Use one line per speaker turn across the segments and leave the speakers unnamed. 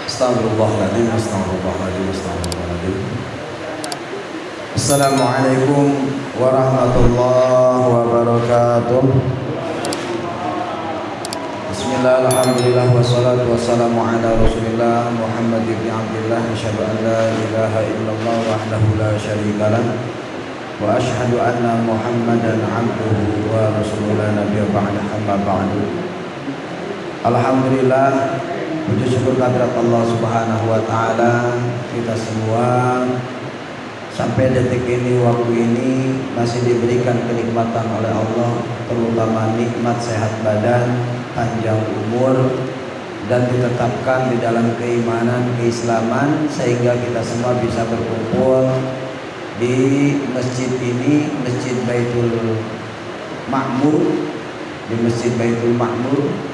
Astagfirullahaladzim, astagfirullahaladzim, astagfirullahaladzim. Assalamualaikum warahmatullahi wabarakatuh. Bismillah, alhamdulillah, wassalatu wassalamu ala rasulillah Muhammad ibn Abdillah. Asyhadu an la ilaha illallah wahdahu la syarikalah, wa asyhadu anna Muhammadan abduhu wa rasuluhu la nabiyya ba'da, amma ba'du. Alhamdulillah, puji syukur kehadirat Allah Subhanahu wa taala, kita semua sampai detik ini, waktu ini masih diberikan kenikmatan oleh Allah, terutama nikmat sehat badan, panjang umur, dan ditetapkan di dalam keimanan, keislaman, sehingga kita semua bisa berkumpul di masjid ini, Masjid Baitul Ma'mur, di Masjid Baitul Ma'mur.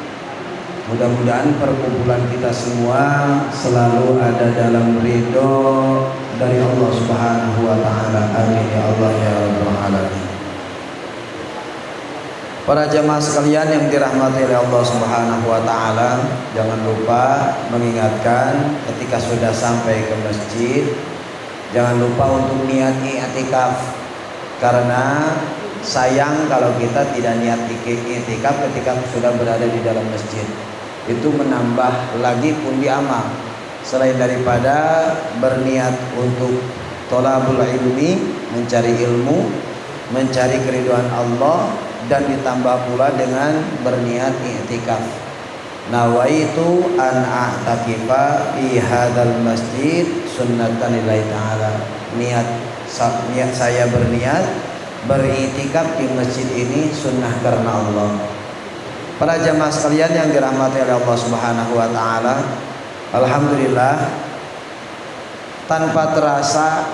Mudah-mudahan perkumpulan kita semua selalu ada dalam ridho dari Allah Subhanahu wa taala. Amin ya Allah ya rabbal alamin. Para jamaah sekalian yang dirahmati oleh Allah Subhanahu wa taala, jangan lupa mengingatkan ketika sudah sampai ke masjid, jangan lupa untuk niat i'tikaf, karena sayang kalau kita tidak niat i'tikaf ketika sudah berada di dalam masjid. Itu menambah lagi pundi amal, selain daripada berniat untuk thalabul ilmi, mencari ilmu, mencari keridhaan Allah, dan ditambah pula dengan berniat i'tikaf. Nawaitu an a'takifa fi hadzal masjid sunnatan lillahi ta'ala. Niat saya berniat beriktikaf di masjid ini sunnah karena Allah. Para jamaah sekalian yang dirahmati oleh Allah Subhanahu wa taala, alhamdulillah, tanpa terasa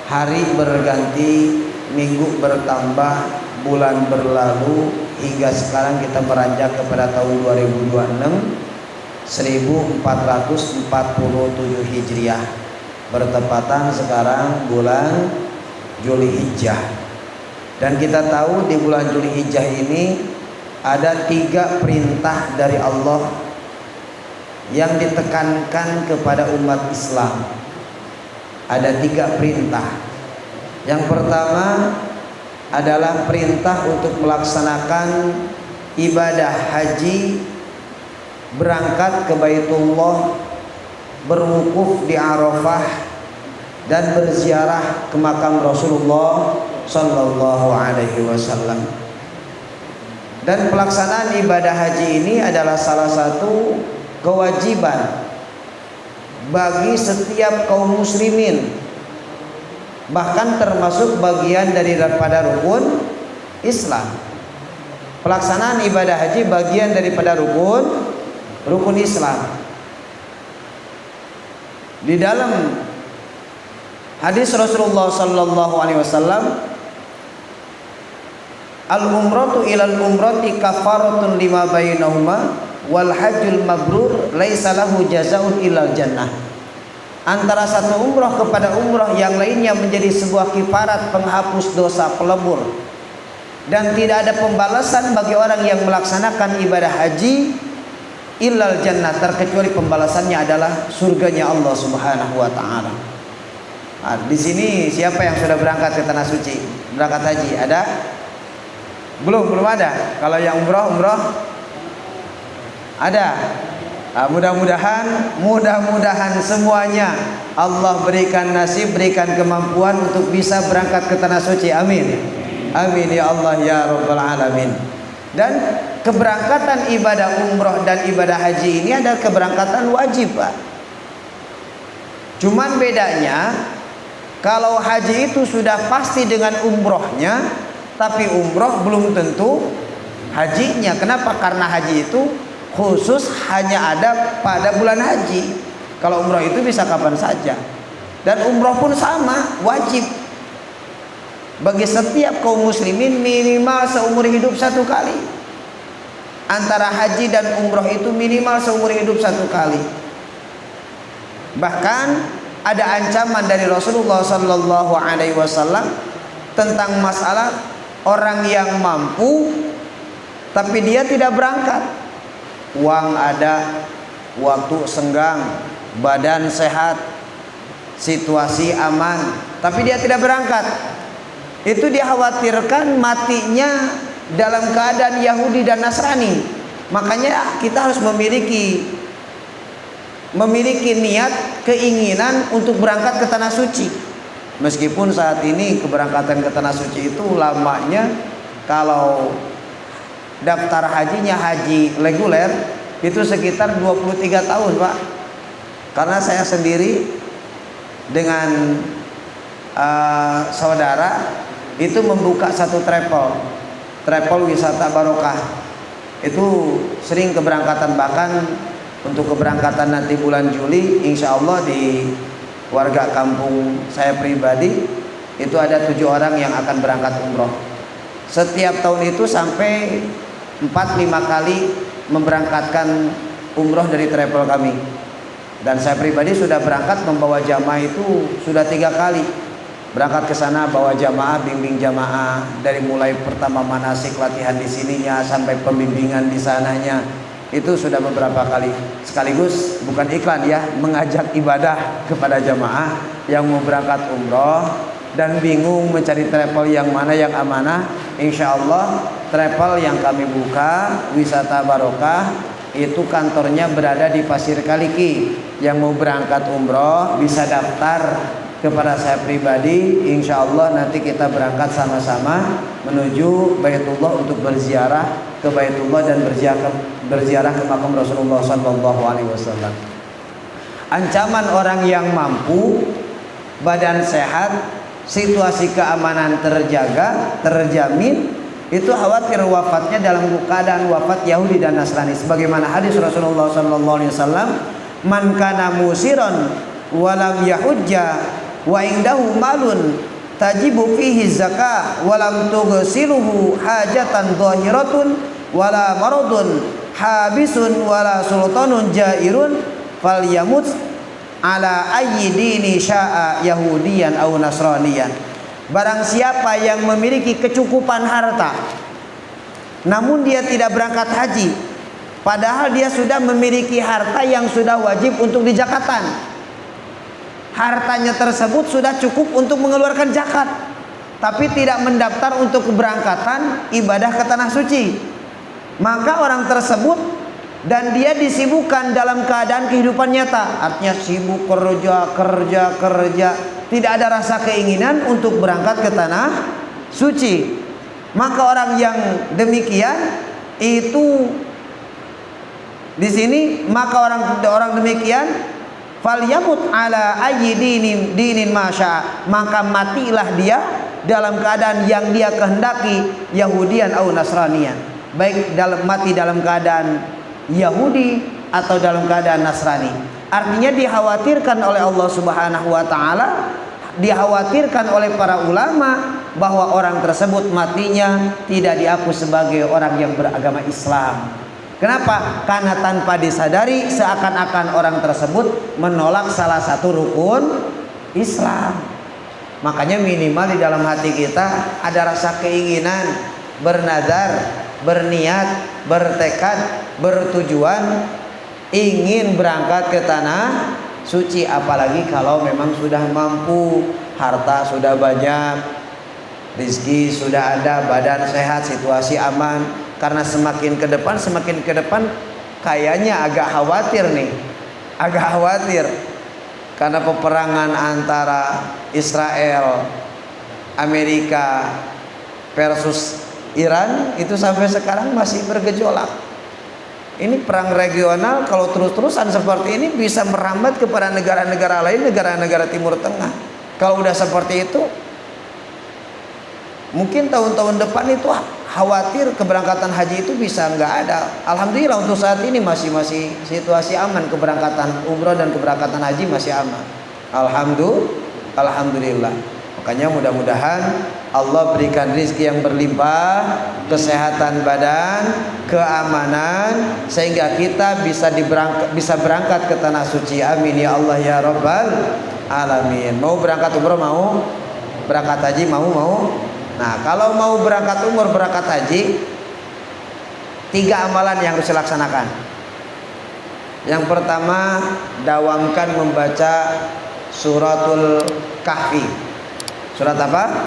hari berganti, minggu bertambah, bulan berlalu, hingga sekarang kita beranjak kepada tahun 2026 1447 Hijriah, bertepatan sekarang bulan Zulhijjah. Dan kita tahu di bulan Zulhijjah ini ada 3 perintah dari Allah yang ditekankan kepada umat Islam. Ada 3 perintah. Yang pertama adalah perintah untuk melaksanakan ibadah haji, berangkat ke Baitullah, berwukuf di Arafah, dan berziarah ke makam Rasulullah sallallahu alaihi wasallam. Dan pelaksanaan ibadah haji ini adalah salah satu kewajiban bagi setiap kaum muslimin, bahkan termasuk bagian daripada rukun Islam. Pelaksanaan ibadah haji bagian daripada rukun Islam. Di dalam hadis Rasulullah sallallahu alaihi wasallam, al-umratu ilal umrati kafaratun lima bainahuma wal hajjul mabrur laisa lahu jazaa'un illal jannah. Antara satu umrah kepada umrah yang lainnya menjadi sebuah kifarat penghapus dosa, pelebur, dan tidak ada pembalasan bagi orang yang melaksanakan ibadah haji illal jannah, terkecuali pembalasannya adalah surganya Allah Subhanahu wa taala. Nah, di sini siapa yang sudah berangkat ke tanah suci, berangkat haji? Ada? Belum ada. Kalau yang umrah ada. Nah, mudah-mudahan semuanya Allah berikan nasib, berikan kemampuan untuk bisa berangkat ke tanah suci. Amin. Amin ya Allah ya rabbal alamin. Dan keberangkatan ibadah umrah dan ibadah haji ini adalah keberangkatan wajib, Pak. Cuman bedanya, kalau haji itu sudah pasti dengan umrohnya, tapi umroh belum tentu hajinya. Kenapa? Karena haji itu khusus hanya ada pada bulan haji. Kalau umroh itu bisa kapan saja. Dan umroh pun sama, wajib bagi setiap kaum muslimin minimal seumur hidup 1 kali. Antara haji dan umroh itu minimal seumur hidup 1 kali. Bahkan ada ancaman dari Rasulullah sallallahu alaihi wasallam tentang masalah orang yang mampu tapi dia tidak berangkat. Uang ada, waktu senggang, badan sehat, situasi aman, tapi dia tidak berangkat. Itu dikhawatirkan matinya dalam keadaan Yahudi dan Nasrani. Makanya kita harus memiliki niat, keinginan untuk berangkat ke tanah suci. Meskipun saat ini keberangkatan ke tanah suci itu lamanya, kalau daftar hajinya haji reguler itu sekitar 23 tahun, Pak. Karena saya sendiri dengan saudara itu membuka satu travel wisata barokah. Itu sering keberangkatan, bahkan untuk keberangkatan nanti bulan Juli insya Allah di warga kampung saya pribadi itu ada 7 orang yang akan berangkat umroh. Setiap tahun itu sampai 4-5 kali memberangkatkan umroh dari travel kami. Dan saya pribadi sudah berangkat membawa jamaah itu sudah 3 kali. Berangkat ke sana bawa jamaah, bimbing jamaah dari mulai pertama manasik latihan di sininya sampai pembimbingan di sananya. Itu sudah beberapa kali. Sekaligus bukan iklan ya, mengajak ibadah kepada jamaah yang mau berangkat umroh dan bingung mencari travel yang mana yang amanah. Insya Allah travel yang kami buka wisata barokah itu kantornya berada di Pasir Kaliki. Yang mau berangkat umroh bisa daftar kepada saya pribadi. Insya Allah nanti kita berangkat sama-sama menuju Baitullah untuk berziarah ke Baitullah dan berziarah ke makam Rasulullah SAW. Ancaman orang yang mampu, badan sehat, situasi keamanan terjaga, terjamin, itu khawatir wafatnya dalam keadaan wafat Yahudi dan Nasrani. Sebagaimana hadis Rasulullah SAW, man kana musiron walam yahujja wa indahu malun tajibu fihi zakah walam tughsiluhu hajatan dhahiratun wala maradun habisun wala sultanun jairun falyamut ala ayyi dini sya'a yahudiyan aw nasraniyan. Barang siapa yang memiliki kecukupan harta namun dia tidak berangkat haji, padahal dia sudah memiliki harta yang sudah wajib untuk dijakatan, hartanya tersebut sudah cukup untuk mengeluarkan zakat, tapi tidak mendaftar untuk keberangkatan ibadah ke tanah suci, maka orang tersebut dan dia disibukkan dalam keadaan kehidupan nyata, artinya sibuk kerja, tidak ada rasa keinginan untuk berangkat ke tanah suci. Maka orang yang demikian itu di sini, maka orang demikian falyamut ala ayyi dinin masya, maka matilah dia dalam keadaan yang dia kehendaki, Yahudian atau Nasranian, baik mati dalam keadaan Yahudi atau dalam keadaan Nasrani. Artinya dikhawatirkan oleh Allah Subhanahu wa taala, dikhawatirkan oleh para ulama bahwa orang tersebut matinya tidak diakui sebagai orang yang beragama Islam. Kenapa? Karena tanpa disadari seakan-akan orang tersebut menolak salah satu rukun Islam. Makanya minimal di dalam hati kita ada rasa keinginan, bernazar, berniat, bertekad, bertujuan ingin berangkat ke tanah suci. Apalagi kalau memang sudah mampu, harta sudah banyak, rezeki sudah ada, badan sehat, situasi aman. Karena semakin ke depan kayaknya agak khawatir nih, agak khawatir karena peperangan antara Israel, Amerika versus Iran itu sampai sekarang masih bergejolak. Ini perang regional, kalau terus-terusan seperti ini bisa merambat kepada negara-negara lain, negara-negara Timur Tengah. Kalau udah seperti itu, mungkin tahun-tahun depan itu khawatir keberangkatan haji itu bisa nggak ada. Alhamdulillah untuk saat ini masih situasi aman, keberangkatan umroh dan keberangkatan haji masih aman. Alhamdulillah. Makanya mudah-mudahan Allah berikan rezeki yang berlimpah, kesehatan badan, keamanan, sehingga kita bisa berangkat ke tanah suci. Amin ya Allah ya Rabbal alamin. Mau berangkat umroh, mau berangkat haji, mau. Nah, kalau mau berangkat umroh, berangkat haji, 3 amalan yang harus dilaksanakan. Yang pertama, dawamkan membaca suratul Kahfi. Surat apa?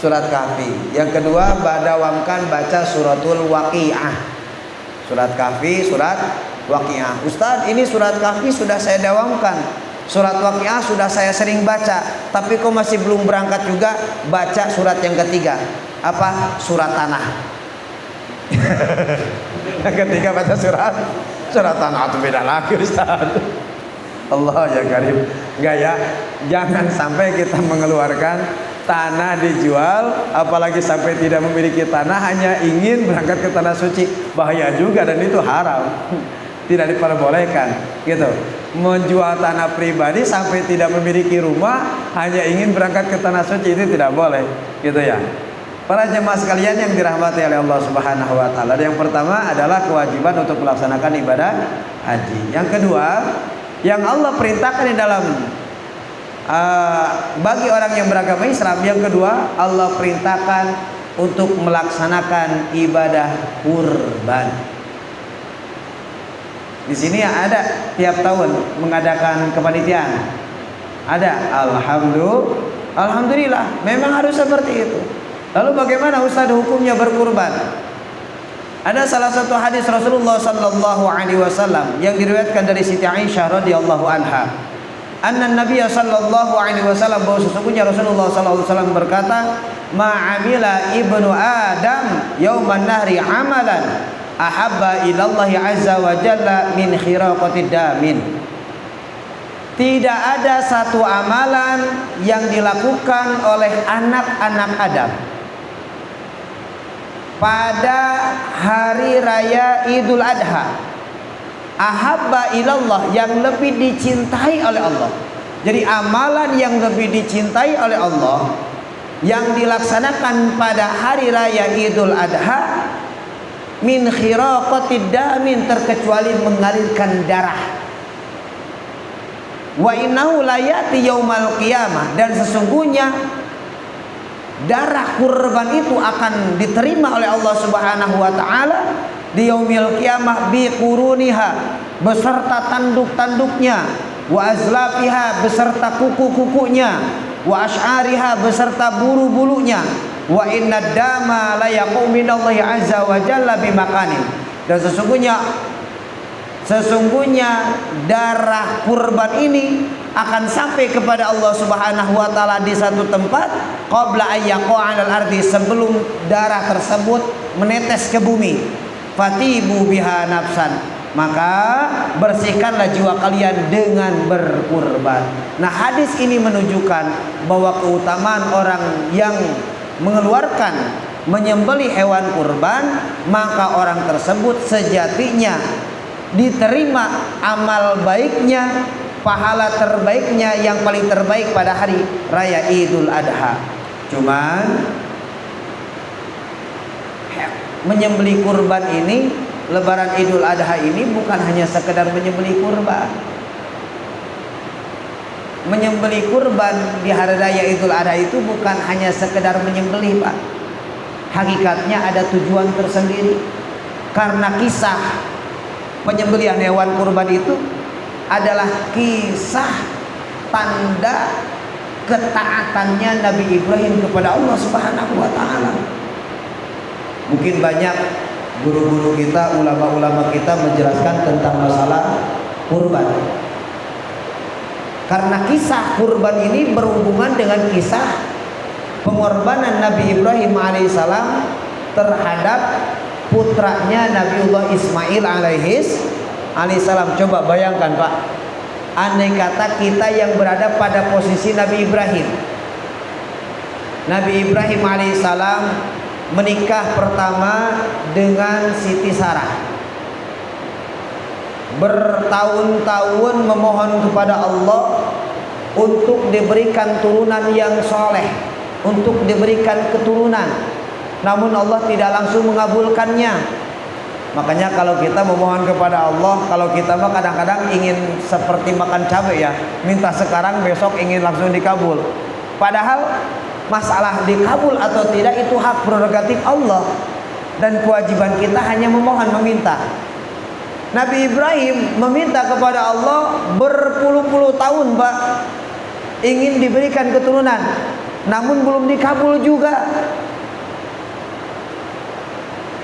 Surat Kahfi. Yang kedua, dawamkan baca suratul Waqiah. Surat Kahfi, surat Waqiah. Ustaz, ini surat Kahfi sudah saya dawamkan. Surat Waqiah sudah saya sering baca, tapi kok masih belum berangkat juga? Baca surat yang ketiga. Apa? Surat Tanah. Yang ketiga baca surat Tanah. Itu beda lagi, Ustaz. Allah ya karim. Enggak ya, jangan sampai kita mengeluarkan tanah dijual, apalagi sampai tidak memiliki tanah hanya ingin berangkat ke tanah suci. Bahaya juga dan itu haram. Tidak diperbolehkan gitu. Menjual tanah pribadi sampai tidak memiliki rumah hanya ingin berangkat ke tanah suci, itu tidak boleh gitu ya. Para jemaah sekalian yang dirahmati oleh Allah Subhanahu wa taala, yang pertama adalah kewajiban untuk melaksanakan ibadah haji. Yang kedua, yang Allah perintahkan di dalam bagi orang yang beragama Islam, yang kedua Allah perintahkan untuk melaksanakan ibadah kurban. Di sini ada tiap tahun mengadakan kepanitiaan. Ada, alhamdulillah, memang harus seperti itu. Lalu bagaimana Ustaz hukumnya berkurban? Ada salah satu hadis Rasulullah sallallahu alaihi wasallam yang diriwayatkan dari Siti Aisyah radhiyallahu anha. Anna Nabiy sallallahu alaihi wasallam, bahwa sesungguhnya Rasulullah sallallahu alaihi wasallam berkata, "Ma'amila ibnu Adam yauman nahri amalan ahabba ilallahi azza wa jalla min khiraqatid damin." Tidak ada satu amalan yang dilakukan oleh anak-anak Adam pada hari raya Idul Adha, ahabba ilallah, yang lebih dicintai oleh Allah. Jadi amalan yang lebih dicintai oleh Allah yang dilaksanakan pada hari raya Idul Adha, min khiraqatid damin, terkecuali mengalirkan darah. Wa innahu la ya'ti yaumal qiyamah, dan sesungguhnya darah kurban itu akan diterima oleh Allah Subhanahu wa taala di yaumil qiyamah bi quruniha, beserta tanduk-tanduknya, wa azlafiha, beserta kuku-kukunya, wa asy'ariha, beserta bulu-bulunya, wa innad dama la yaqum minallahi azza wa jalla bi makanin, dan sesungguhnya darah kurban ini akan sampai kepada Allah Subhanahu wa taala di satu tempat, qabla ayyaqa 'alal ardi, sebelum darah tersebut menetes ke bumi. Fatibu biha nafsan, maka bersihkanlah jiwa kalian dengan berkurban. Nah, hadis ini menunjukkan bahwa keutamaan orang yang mengeluarkan menyembelih hewan kurban, maka orang tersebut sejatinya diterima amal baiknya, pahala terbaiknya, yang paling terbaik pada hari raya Idul Adha. Cuman menyembelih kurban ini, lebaran Idul Adha ini bukan hanya sekedar menyembelih kurban. Menyembelih kurban di hari raya Idul Adha itu bukan hanya sekedar menyembelih, Pak. Hakikatnya ada tujuan tersendiri. Karena kisah penyembelihan hewan kurban itu adalah kisah tanda ketaatannya Nabi Ibrahim kepada Allah Subhanahu wa taala. Mungkin banyak guru-guru kita, ulama-ulama kita menjelaskan tentang masalah kurban. Karena kisah kurban ini berhubungan dengan kisah pengorbanan Nabi Ibrahim alaihissalam terhadap putranya Nabiullah Ismail alaihissalam. Coba bayangkan, Pak, andai kata kita yang berada pada posisi Nabi Ibrahim. Nabi Ibrahim alaihissalam menikah pertama dengan Siti Sarah, bertahun-tahun memohon kepada Allah untuk diberikan turunan yang soleh, untuk diberikan keturunan. Namun Allah tidak langsung mengabulkannya. Makanya kalau kita memohon kepada Allah, kalau kita mah kadang-kadang ingin seperti makan cabai ya, minta sekarang besok ingin langsung dikabul. Padahal masalah dikabul atau tidak itu hak prerogatif Allah, dan kewajiban kita hanya memohon, meminta. Nabi Ibrahim meminta kepada Allah berpuluh-puluh tahun, Pak, ingin diberikan keturunan, namun belum dikabul juga.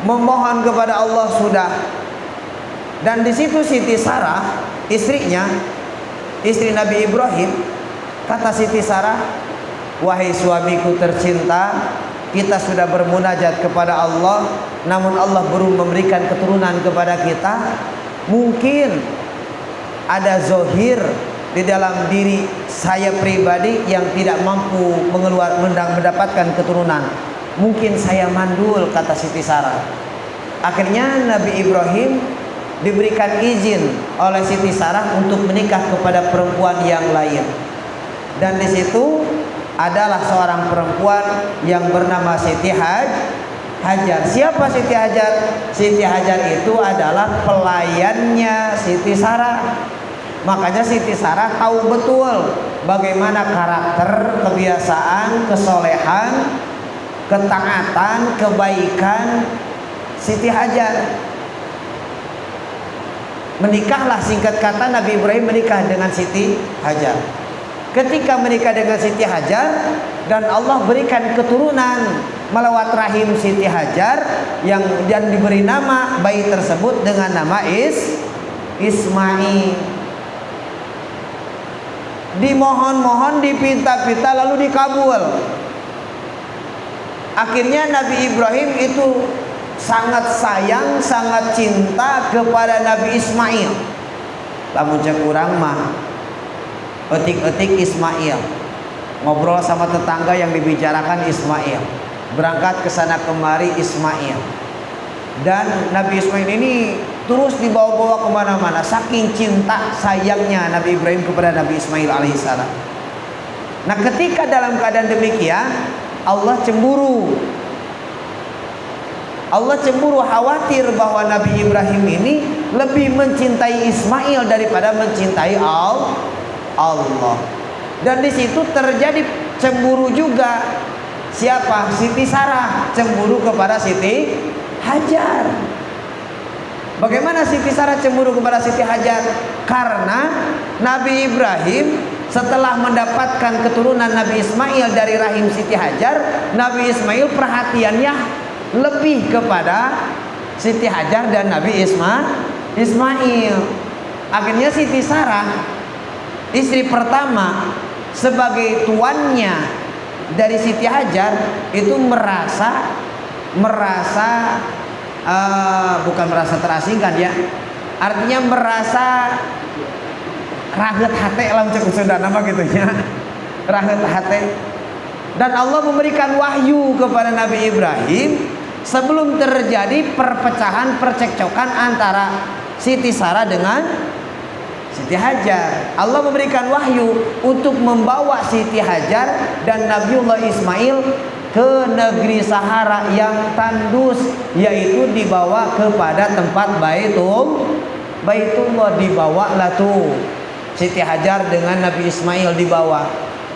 Memohon kepada Allah sudah. Dan di situ Siti Sarah, istrinya, istri Nabi Ibrahim, kata Siti Sarah, wahai suamiku tercinta, kita sudah bermunajat kepada Allah, namun Allah belum memberikan keturunan kepada kita. Mungkin ada zohir di dalam diri saya pribadi yang tidak mampu mendapatkan keturunan. Mungkin saya mandul, kata Siti Sarah. Akhirnya Nabi Ibrahim diberikan izin oleh Siti Sarah untuk menikah kepada perempuan yang lain. Dan di situ adalah seorang perempuan yang bernama Siti Hajar. Siapa Siti Hajar? Siti Hajar itu adalah pelayannya Siti Sarah. Makanya Siti Sarah tahu betul bagaimana karakter, kebiasaan, kesolehan, ketaatan, kebaikan Siti Hajar. Menikahlah, singkat kata, Nabi Ibrahim menikah dengan Siti Hajar. Ketika menikah dengan Siti Hajar dan Allah berikan keturunan melewat rahim Siti Hajar yang dan diberi nama bayi tersebut dengan nama Ismail. Dimohon-mohon, dipinta-pinta, lalu dikabul. Akhirnya Nabi Ibrahim itu sangat sayang, sangat cinta kepada Nabi Ismail. Lamun cek urang mah etik-etik Ismail, ngobrol sama tetangga yang dibicarakan Ismail, berangkat ke sana kemari Ismail. Dan Nabi Ismail ini terus dibawa-bawa kemana-mana, saking cinta sayangnya Nabi Ibrahim kepada Nabi Ismail alaihissalam. Nah, ketika dalam keadaan demikian, Allah cemburu. Allah cemburu, khawatir bahwa Nabi Ibrahim ini lebih mencintai Ismail daripada mencintai Allah. Dan di situ terjadi cemburu juga. Siapa? Siti Sarah cemburu kepada Siti Hajar. Bagaimana Siti Sarah cemburu kepada Siti Hajar? Karena Nabi Ibrahim setelah mendapatkan keturunan Nabi Ismail dari rahim Siti Hajar, Nabi Ismail perhatiannya lebih kepada Siti Hajar dan Nabi Ismail. Akhirnya Siti Sarah, istri pertama sebagai tuannya dari Siti Hajar, itu merasa bukan merasa terasingkan ya, artinya merasa raget hati lah cek sudah nama gitunya, raget hati. Dan Allah memberikan wahyu kepada Nabi Ibrahim sebelum terjadi perpecahan, percekcokan antara Siti Sarah dengan Siti Hajar. Allah memberikan wahyu untuk membawa Siti Hajar dan Nabiullah Ismail ke negeri Sahara yang tandus, yaitu dibawa kepada tempat Baitullah. Dibawalah tuh Siti Hajar dengan Nabi Ismail dibawa.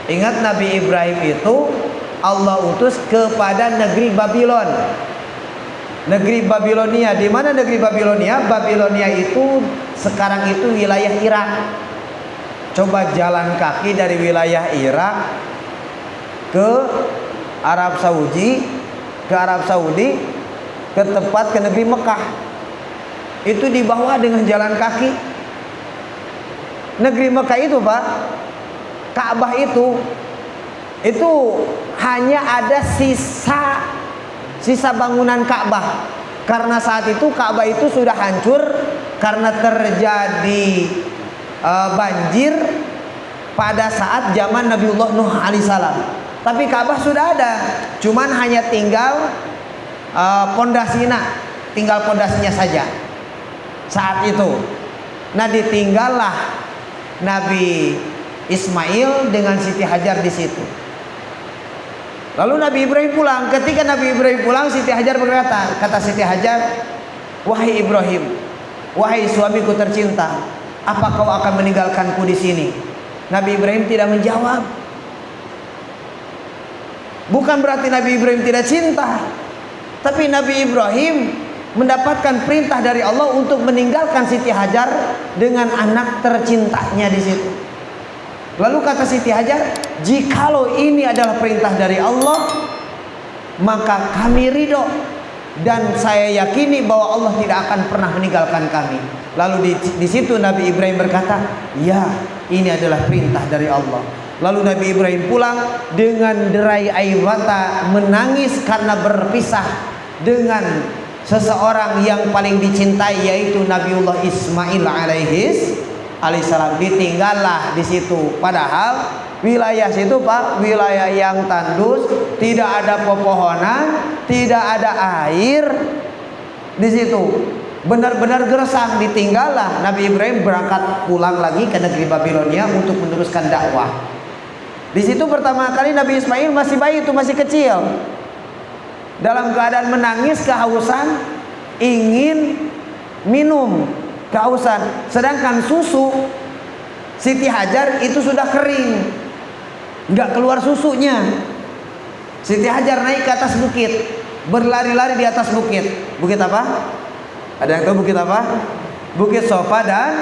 Ingat, Nabi Ibrahim itu Allah utus kepada negeri Babylon. Negeri Babilonia. Di mana negeri Babilonia? Babilonia itu sekarang itu wilayah Irak. Coba jalan kaki dari wilayah Irak ke Arab Saudi, ke tempat ke negeri Mekah. Itu di bawah dengan jalan kaki. Negeri Mekah itu, Pak, Ka'bah itu hanya ada sisa bangunan Ka'bah. Karena saat itu Ka'bah itu sudah hancur karena terjadi banjir pada saat zaman Nabiullah Nuh alaihissalam. Tapi Ka'bah sudah ada, cuman hanya tinggal tinggal pondasinya saja saat itu. Nah, ditinggallah Nabi Ismail dengan Siti Hajar di situ. Lalu Nabi Ibrahim pulang. Ketika Nabi Ibrahim pulang, Siti Hajar berkata, kata Siti Hajar, wahai Ibrahim, wahai suamiku tercinta, apa kau akan meninggalkanku di sini? Nabi Ibrahim tidak menjawab. Bukan berarti Nabi Ibrahim tidak cinta, tapi Nabi Ibrahim mendapatkan perintah dari Allah untuk meninggalkan Siti Hajar dengan anak tercintanya di situ. Lalu kata Siti Hajar, jikalau ini adalah perintah dari Allah, maka kami ridho, dan saya yakini bahwa Allah tidak akan pernah meninggalkan kami. Lalu di situ Nabi Ibrahim berkata, ya, ini adalah perintah dari Allah. Lalu Nabi Ibrahim pulang dengan derai air mata, menangis karena berpisah dengan seseorang yang paling dicintai, yaitu Nabiullah Ismail alaihissalam. Ditinggallah di situ. Padahal wilayah situ, Pak, wilayah yang tandus, tidak ada pepohonan, tidak ada air di situ. Benar-benar gersang. Ditinggallah. Nabi Ibrahim berangkat pulang lagi ke negeri Babilonia untuk meneruskan dakwah. Di situ pertama kali Nabi Ismail masih bayi, itu masih kecil, dalam keadaan menangis, kehausan, ingin minum, kehausan. Sedangkan susu Siti Hajar itu sudah kering, nggak keluar susunya. Siti Hajar naik ke atas bukit, berlari-lari di atas bukit. Bukit apa? Ada yang tahu bukit apa? Bukit Sofa dan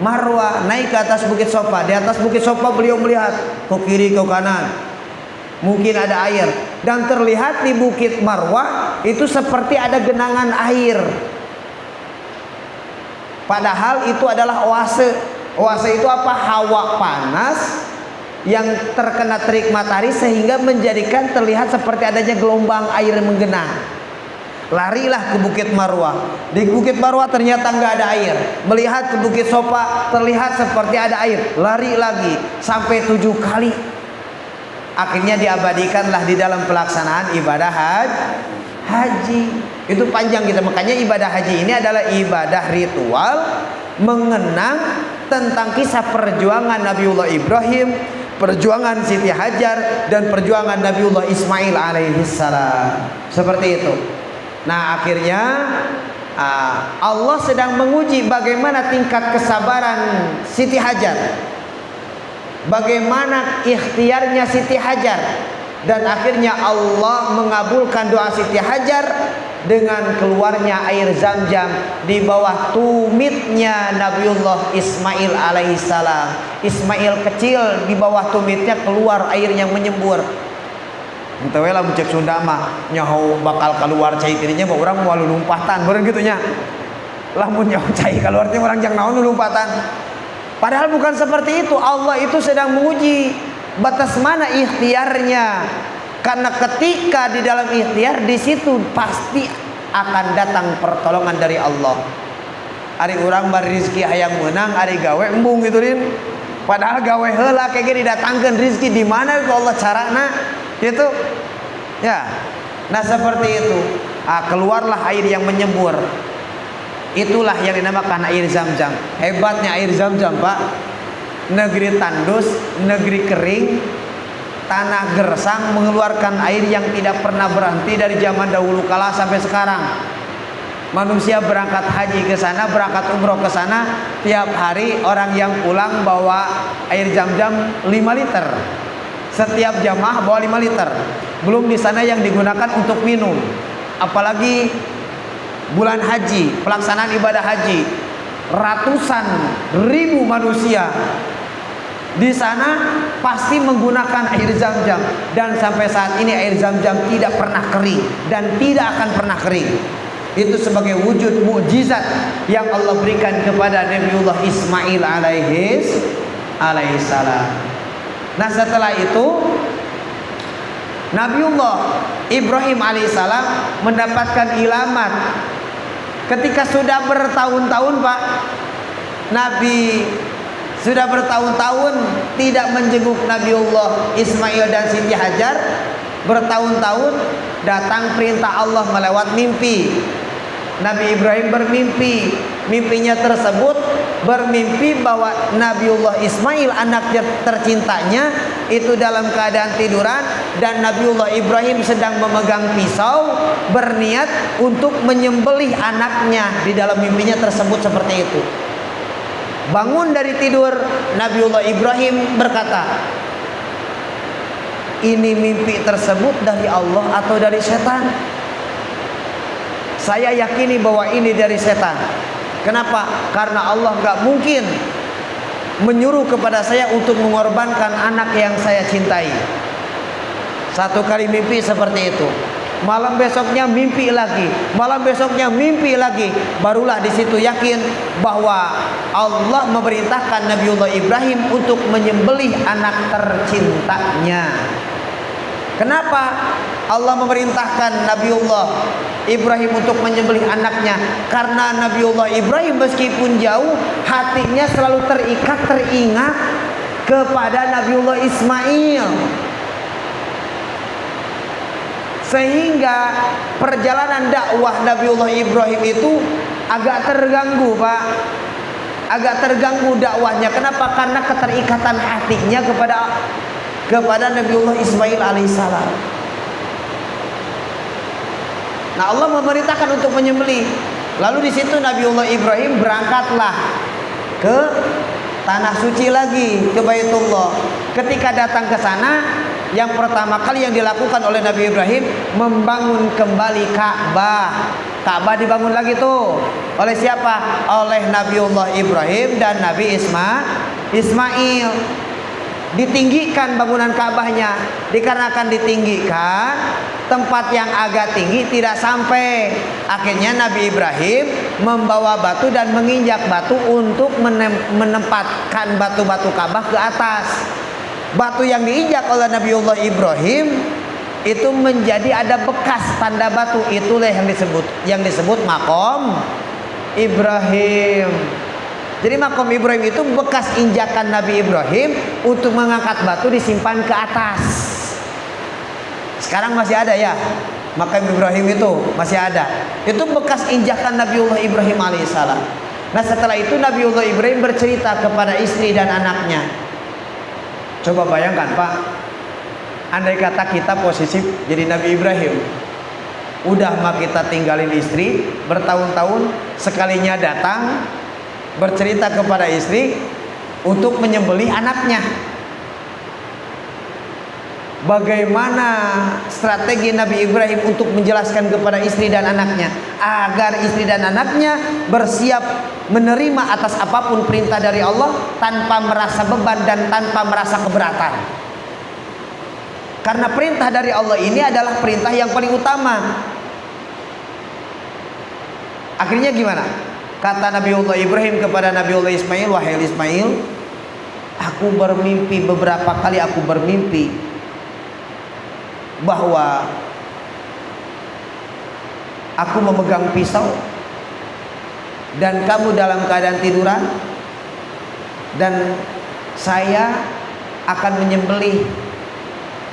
Marwah. Naik ke atas bukit Sofa. Di atas bukit Sofa beliau melihat ke kiri ke kanan, mungkin ada air. Dan terlihat di bukit Marwah itu seperti ada genangan air. Padahal itu adalah oase. Oase itu apa? Hawa panas yang terkena terik matahari sehingga menjadikan terlihat seperti adanya gelombang air menggenang. Larilah ke bukit Marwah. Di bukit Marwah ternyata nggak ada air. Melihat ke bukit Sofa, terlihat seperti ada air. Lari lagi sampai 7 kali. Akhirnya diabadikanlah di dalam pelaksanaan ibadah haji. Itu panjang gitu. Makanya ibadah haji ini adalah ibadah ritual mengenang tentang kisah perjuangan Nabiullah Ibrahim, perjuangan Siti Hajar, dan perjuangan Nabiullah Ismail alaihissalam. Seperti itu. Nah, akhirnya Allah sedang menguji bagaimana tingkat kesabaran Siti Hajar, bagaimana ikhtiarnya Siti Hajar. Dan akhirnya Allah mengabulkan doa Siti Hajar dengan keluarnya air Zam-Zam di bawah tumitnya Nabiullah Ismail alaihissalam. Ismail kecil, di bawah tumitnya keluar air yang menyembur. Entah lah mencek Sunda mah nyaho bakal keluar cai tirinya mah orang mau lumpatan beureun kitu nya. Lamun nyaho cai keluar teh orang jang naon lumpatan. Padahal bukan seperti itu. Allah itu sedang menguji batas mana ikhtiarnya. Karena ketika di dalam ikhtiar, di situ pasti akan datang pertolongan dari Allah. Ari urang bari rezeki hayang meunang, ari gawe embung gitu rin. Padahal gawe heula kege didatangkeun rezeki di mana ku Allah carana gitu. Ya. Nah, seperti itu. Keluarlah air yang menyembur. Itulah yang dinamakan air Zam-Zam. Hebatnya air Zam-Zam, Pak. Negeri tandus, negeri kering, tanah gersang mengeluarkan air yang tidak pernah berhenti dari zaman dahulu kala sampai sekarang. Manusia berangkat haji ke sana, berangkat umroh ke sana, tiap hari orang yang pulang bawa air Zam-Zam 5 liter. Setiap jamaah bawa 5 liter. Belum di sana yang digunakan untuk minum. Apalagi bulan haji, pelaksanaan ibadah haji, ratusan ribu manusia di sana pasti menggunakan air Zam-Zam. Dan sampai saat ini air Zam-Zam tidak pernah kering dan tidak akan pernah kering. Itu sebagai wujud mukjizat yang Allah berikan kepada Nabiullah Ismail alaihissalam. Nah, setelah itu Nabiullah Ibrahim alaihissalam mendapatkan ilamat. Ketika sudah bertahun-tahun, Pak, Nabi sudah bertahun-tahun tidak menjenguk Nabiullah Ismail dan Siti Hajar. Bertahun-tahun datang perintah Allah melewat mimpi. Nabi Ibrahim bermimpi. Mimpinya tersebut bermimpi bahwa Nabiullah Ismail, anak tercintanya, itu dalam keadaan tiduran dan Nabiullah Ibrahim sedang memegang pisau berniat untuk menyembelih anaknya. Di dalam mimpinya tersebut seperti itu. Bangun dari tidur, Nabiullah Ibrahim berkata, ini mimpi tersebut dari Allah atau dari setan? saya yakini bahwa ini dari setan. Kenapa? Karena Allah gak mungkin menyuruh kepada saya untuk mengorbankan anak yang saya cintai. Satu kali mimpi seperti itu, malam besoknya mimpi lagi, malam besoknya mimpi lagi. Barulah di situ yakin bahwa Allah memerintahkan Nabiullah Ibrahim untuk menyembelih anak tercintanya. Kenapa Allah memerintahkan Nabiullah Ibrahim untuk menyembelih anaknya? Karena Nabiullah Ibrahim meskipun jauh, hatinya selalu teringat kepada Nabiullah Ismail. Sehingga perjalanan dakwah Nabiullah Ibrahim itu agak terganggu, Pak. Agak terganggu dakwahnya. Kenapa? Karena keterikatan hatinya kepada Nabiullah Ismail alaihissalam. Nah, Allah memerintahkan untuk menyembelih. Lalu di situ Nabiullah Ibrahim berangkatlah ke tanah suci lagi, ke Baitullah. Ketika datang ke sana, yang pertama kali yang dilakukan oleh Nabi Ibrahim membangun kembali Ka'bah. Ka'bah dibangun lagi tuh. Oleh siapa? Oleh Nabiullah Ibrahim dan Nabi Ismail. Ditinggikan bangunan Ka'bahnya. Dikarenakan ditinggikan, tempat yang agak tinggi tidak sampai. Akhirnya Nabi Ibrahim membawa batu dan menginjak batu untuk menempatkan batu-batu Ka'bah ke atas. Batu yang diinjak oleh Nabiullah Ibrahim itu menjadi ada bekas tanda batu. Itulah yang disebut maqam Ibrahim. Jadi maqam Ibrahim itu bekas injakan Nabi Ibrahim untuk mengangkat batu disimpan ke atas. Sekarang masih ada ya, maqam Ibrahim itu masih ada. Itu bekas injakan Nabiullah Ibrahim alaihissalam. Nah, setelah itu Nabiullah Ibrahim bercerita kepada istri dan anaknya. Coba bayangkan, Pak, andai kata kita posisi jadi Nabi Ibrahim, udah mah kita tinggalin istri bertahun-tahun, sekalinya datang bercerita kepada istri untuk menyembelih anaknya. Bagaimana strategi Nabi Ibrahim untuk menjelaskan kepada istri dan anaknya agar istri dan anaknya bersiap menerima atas apapun perintah dari Allah tanpa merasa beban dan tanpa merasa keberatan. Karena perintah dari Allah ini adalah perintah yang paling utama. Akhirnya gimana? Kata Nabiullah Ibrahim kepada Nabiullah Ismail, wahai Ismail, aku bermimpi, beberapa kali aku bermimpi bahwa aku memegang pisau dan kamu dalam keadaan tiduran, dan saya akan menyembelih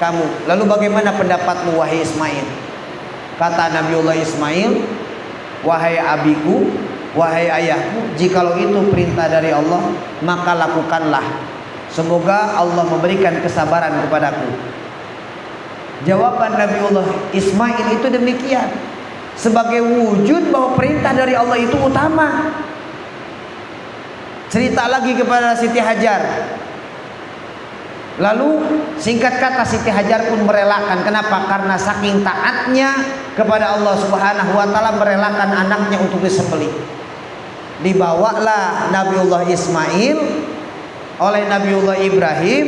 kamu. Lalu bagaimana pendapatmu wahai Ismail? Kata Nabiullah Ismail, wahai abiku, wahai ayahku, jikalau itu perintah dari Allah, maka lakukanlah. Semoga Allah memberikan kesabaran kepadaku. Jawaban Nabiullah Ismail itu demikian, sebagai wujud bahwa perintah dari Allah itu utama. Cerita lagi kepada Siti Hajar. Lalu singkat kata Siti Hajar pun merelakan. Kenapa? Karena saking taatnya kepada Allah Subhanahu wa taala, merelakan anaknya untuk disembelih. Dibawalah Nabiullah Ismail oleh Nabiullah Ibrahim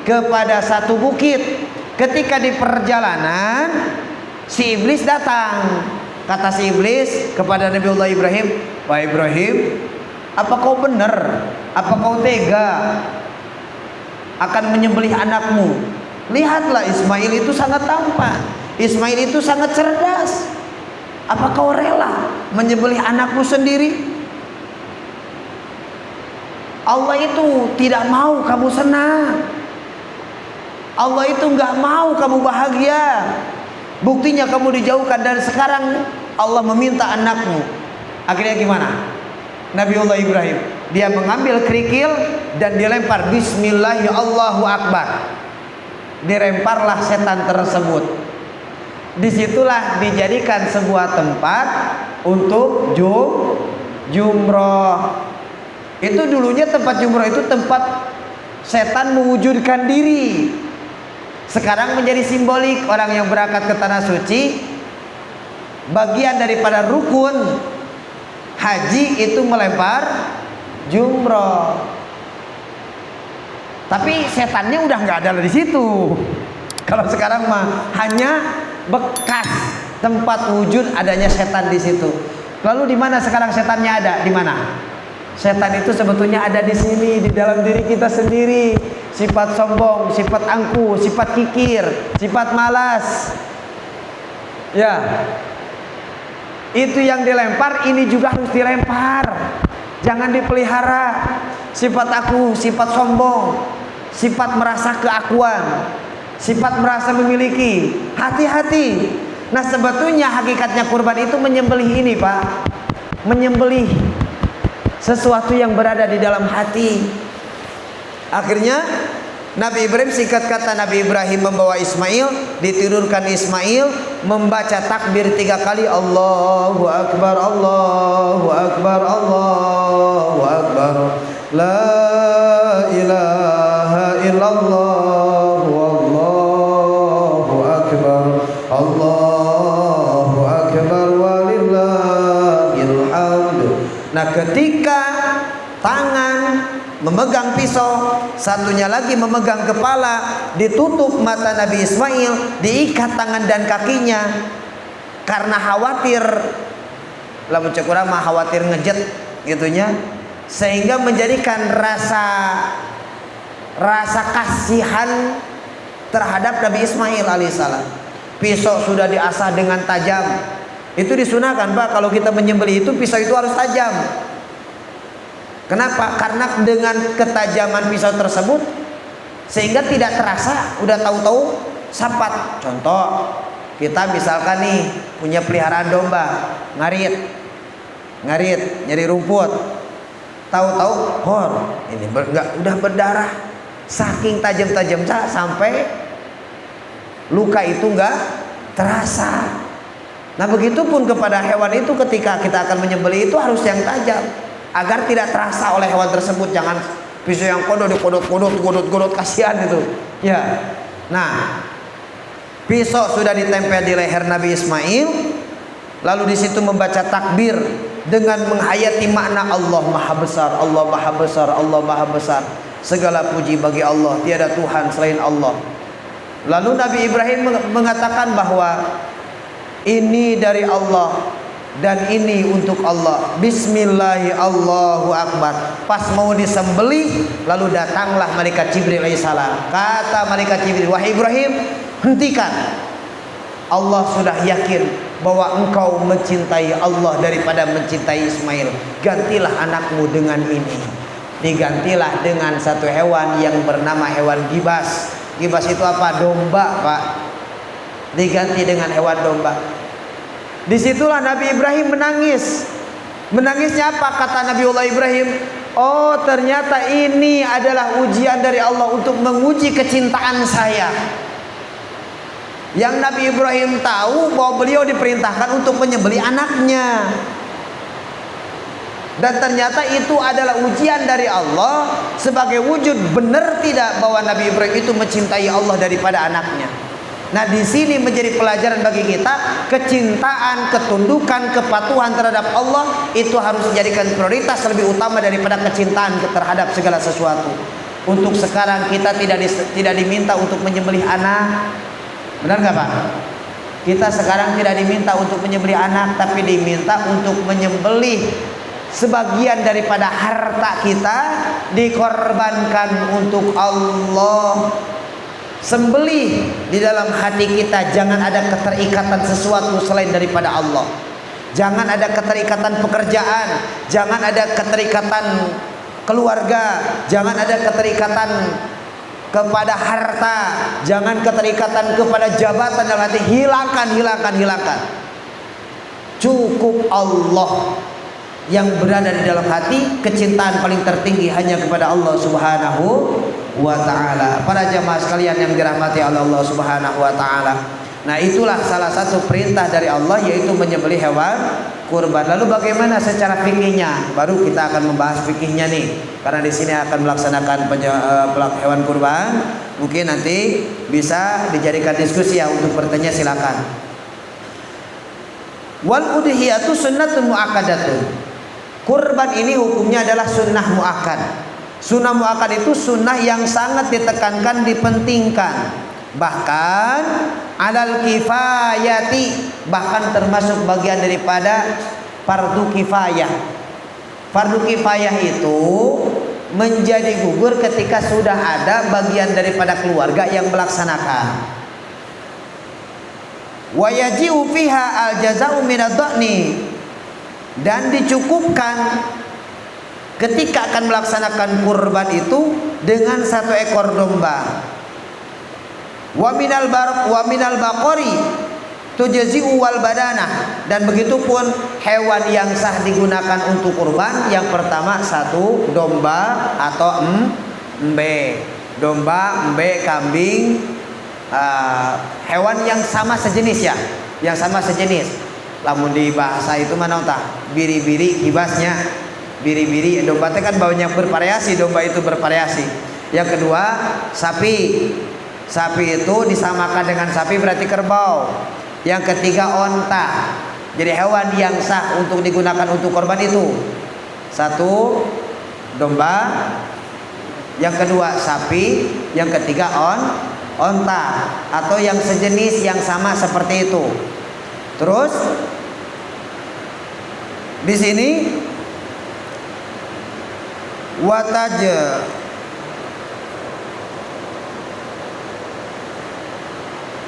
kepada satu bukit. Ketika di perjalanan, si iblis datang. Kata si iblis kepada Nabiullah Ibrahim, wahai Ibrahim, apa kau benar? Apa kau tega akan menyembelih anakmu? Lihatlah, Ismail itu sangat tampan, Ismail itu sangat cerdas. Apa kau rela menyembelih anakmu sendiri? Allah itu tidak mau kamu senang. Allah itu nggak mau kamu bahagia. Buktinya kamu dijauhkan, dan sekarang Allah meminta anakmu. Akhirnya gimana? Nabiullah Ibrahim, dia mengambil kerikil dan dilempar. Bismillah, Allahu Akbar. Diremparlah setan tersebut. Disitulah dijadikan sebuah tempat untuk jumroh. Itu dulunya tempat jumroh itu tempat setan mewujudkan diri. Sekarang menjadi simbolik. Orang yang berangkat ke tanah suci bagian daripada rukun haji itu melempar jumroh. Tapi setannya udah nggak ada di situ. Kalau sekarang mah hanya bekas tempat wujud adanya setan di situ. Lalu di mana sekarang setannya ada? Di mana? Setan itu sebetulnya ada di sini, di dalam diri kita sendiri. Sifat sombong, sifat angkuh, sifat kikir, sifat malas. Ya. Itu yang dilempar, ini juga harus dilempar. Jangan dipelihara. Sifat aku, sifat sombong, sifat merasa keakuan, sifat merasa memiliki. Hati-hati. Nah, sebetulnya hakikatnya kurban itu menyembelih ini, Pak. Menyembelih sesuatu yang berada di dalam hati. Akhirnya Nabi Ibrahim, singkat kata, Nabi Ibrahim membawa Ismail, diturunkan Ismail, membaca takbir 3 kali, Allahu Akbar, Allahu Akbar, Allahu Akbar, La ilaha illallah, Wallahu Akbar, Allahu Akbar, walillahil hamd. Nah, ketika tangan memegang pisau, satunya lagi memegang kepala, ditutup mata Nabi Ismail, diikat tangan dan kakinya karena khawatir, lamun cek urang mah khawatir ngejet gitunya, sehingga menjadikan rasa kasihan terhadap Nabi Ismail alaihissalam. Pisau sudah diasah dengan tajam. Itu disunahkan, Pak, kalau kita menyembelih itu pisau itu harus tajam. Kenapa? Karena dengan ketajaman pisau tersebut sehingga tidak terasa, udah tahu-tahu sapat. Contoh, kita misalkan nih punya peliharaan domba, ngarit, nyari rumput. Tahu-tahu, hor, ini udah berdarah. Saking tajam-tajamnya sampai luka itu nggak terasa. Nah, begitupun kepada hewan itu, ketika kita akan menyembelih itu harus yang tajam agar tidak terasa oleh hewan tersebut. Jangan pisau yang kodok dikodok, kasihan itu. Ya. Nah, pisau sudah ditempel di leher Nabi Ismail, lalu di situ membaca takbir dengan menghayati makna Allah Maha Besar, Allah Maha Besar, Allah Maha Besar. Segala puji bagi Allah, tiada Tuhan selain Allah. Lalu Nabi Ibrahim mengatakan bahwa ini dari Allah dan ini untuk Allah. Bismillahi Allahu Akbar. Pas mau disembelih, lalu datanglah malaikat Jibril alaihissalam. Kata malaikat Jibril, wahai Ibrahim, hentikan. Allah sudah yakin bahwa engkau mencintai Allah daripada mencintai Ismail. Gantilah anakmu dengan ini. Digantilah dengan satu hewan yang bernama hewan gibas. Gibas itu apa? Domba, Pak. Diganti dengan hewan domba. Disitulah Nabi Ibrahim menangis. Menangisnya apa? Kata Nabiullah Ibrahim, oh, ternyata ini adalah ujian dari Allah untuk menguji kecintaan saya. Yang Nabi Ibrahim tahu bahwa beliau diperintahkan untuk menyembelih anaknya. Dan ternyata itu adalah ujian dari Allah sebagai wujud benar tidak bahwa Nabi Ibrahim itu mencintai Allah daripada anaknya. Nah, di sini menjadi pelajaran bagi kita, kecintaan, ketundukan, kepatuhan terhadap Allah itu harus dijadikan prioritas lebih utama daripada kecintaan terhadap segala sesuatu. Untuk sekarang kita tidak diminta untuk menyembelih anak. Benar nggak, Pak? Kita sekarang tidak diminta untuk menyembelih anak, tapi diminta untuk menyembelih sebagian daripada harta kita, dikorbankan untuk Allah. Sembelih di dalam hati kita, jangan ada keterikatan sesuatu selain daripada Allah. Jangan ada keterikatan pekerjaan, jangan ada keterikatan keluarga, jangan ada keterikatan kepada harta, jangan keterikatan kepada jabatan dalam hati. Hilangkan. Cukup Allah yang berada di dalam hati. Kecintaan paling tertinggi hanya kepada Allah Subhanahu wa ta'ala. Para jamaah sekalian yang dirahmati oleh Allah Subhanahu wa ta'ala, nah, itulah salah satu perintah dari Allah, yaitu menyembelih hewan kurban. Lalu bagaimana secara fikihnya? Baru kita akan membahas fikihnya nih, karena di sini akan melaksanakan hewan kurban. Mungkin nanti bisa dijadikan diskusi ya. Untuk bertanya silakan. Wal udhiyatu sunnatun muakkadatun. Kurban ini hukumnya adalah sunnah muakkad. Sunnah muakkad itu sunnah yang sangat ditekankan, dipentingkan. Bahkan alal kifayati, bahkan termasuk bagian daripada fardu kifayah. Fardu kifayah itu menjadi gugur ketika sudah ada bagian daripada keluarga yang melaksanakan. Wa yaji'u fiha al-jaza'u minadh-dhani, dan dicukupkan ketika akan melaksanakan kurban itu dengan 1 ekor domba. Wa minal baqari tujzi'u wal badanah, dan begitupun hewan yang sah digunakan untuk kurban yang pertama 1 domba atau embe. Domba, embe, kambing, hewan yang sama sejenis ya, yang sama sejenis. Lamun di bahasa itu mana tah? Biri-biri kibasnya. Biri-biri domba teh kan baunya bervariasi, domba itu bervariasi. Yang kedua, sapi. Sapi itu disamakan dengan sapi berarti kerbau. Yang ketiga, onta. Jadi hewan yang sah untuk digunakan untuk korban itu 1 domba, yang kedua sapi, yang ketiga onta atau yang sejenis yang sama seperti itu. Terus di sini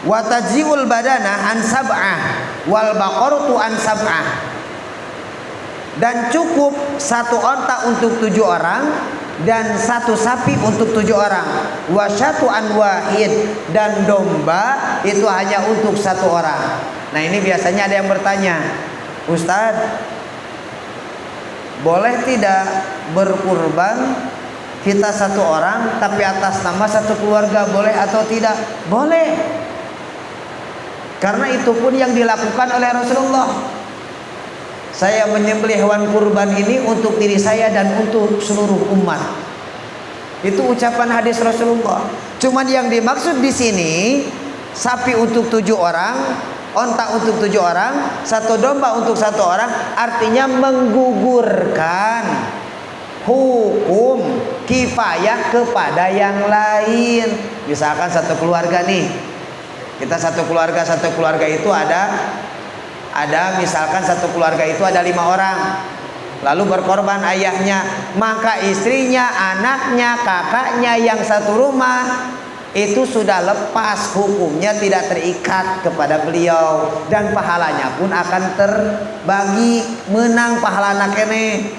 watajiul badana an sab'ah wal baqaratu an sab'ah, dan cukup 1 onta untuk 7 orang dan 1 sapi untuk 7 orang. Wasyatu an wahid, dan domba itu hanya untuk 1 orang. Nah ini biasanya ada yang bertanya, Ustadz, boleh tidak berkurban kita 1 orang tapi atas nama 1 keluarga, boleh atau tidak? Boleh, karena itu pun yang dilakukan oleh Rasulullah. Saya menyembelih hewan kurban ini untuk diri saya dan untuk seluruh umat. Itu ucapan hadis Rasulullah. Cuman yang dimaksud di sini sapi untuk 7 orang, onta untuk 7 orang, 1 domba untuk 1 orang, artinya menggugurkan hukum kifayah kepada yang lain. Misalkan 1 keluarga nih, kita 1 keluarga itu ada misalkan 1 keluarga itu ada 5 orang, lalu berkorban ayahnya, maka istrinya, anaknya, kakaknya yang 1 rumah itu sudah lepas hukumnya, tidak terikat kepada beliau, dan pahalanya pun akan terbagi, menang pahala anak ini.